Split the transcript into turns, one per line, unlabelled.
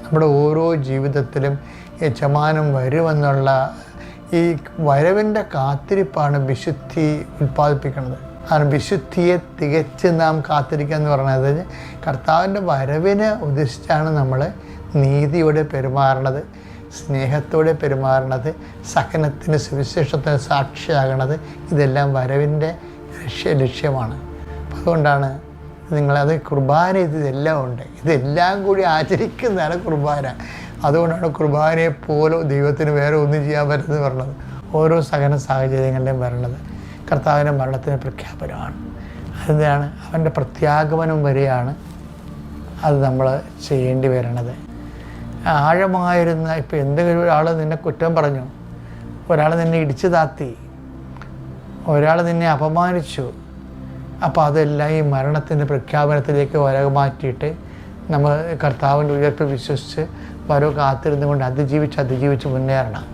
നമ്മുടെ ഓരോ ജീവിതത്തിലും യജമാനൻ വരുമെന്നുള്ള ഈ വരവിൻ്റെ കാത്തിരിപ്പാണ് വിശുദ്ധി ഉൽപ്പാദിപ്പിക്കുന്നത്. ആണ് വിശുദ്ധിയെ തികച്ച് നാം കാത്തിരിക്കുക എന്ന് പറയുന്നത്. കർത്താവിൻ്റെ വരവിനെ ഉദ്ദേശിച്ചാണ് നമ്മൾ നീതിയോടെ പെരുമാറണത്, സ്നേഹത്തോടെ പെരുമാറണത്, സഹനത്തിന് സുവിശേഷത്തിന് സാക്ഷിയാകണത്. ഇതെല്ലാം വരവിൻ്റെ ലക്ഷ്യമാണ്. അതുകൊണ്ടാണ് നിങ്ങളത് കുർബാന ഇതെല്ലാം ഉണ്ട്. ഇതെല്ലാം കൂടി ആചരിക്കുന്നതാണ് കുർബാന. അതുകൊണ്ടാണ് കുർബാനയെ പോലും ദൈവത്തിന് വേറെ ഒന്നും ചെയ്യാൻ പറ്റുന്നത് പറഞ്ഞത്. ഓരോ സഹന സാഹചര്യങ്ങളിലും വരണത് കർത്താവിൻ്റെ മരണത്തിന് പ്രഖ്യാപനമാണ്. അതിനാണ് അവൻ്റെ പ്രത്യാഗമനം വരെയാണ് അത് നമ്മൾ ചെയ്യേണ്ടി വരണത്. ആഴമായിരുന്ന ഇപ്പോൾ എന്തെങ്കിലും ഒരാൾ നിന്നെ കുറ്റം പറഞ്ഞു, ഒരാൾ നിന്നെ ഇടിച്ചു താത്തി, ഒരാൾ നിന്നെ അപമാനിച്ചു, അപ്പോൾ അതെല്ലാം ഈ മരണത്തിൻ്റെ പ്രഖ്യാപനത്തിലേക്ക് മാറ്റിയിട്ട് നമ്മൾ കർത്താവിൻ്റെ ഉയർപ്പ് വിശ്വസിച്ച് വരവ് കാത്തിരുന്നുകൊണ്ട് അതിജീവിച്ച് മുന്നേറണം.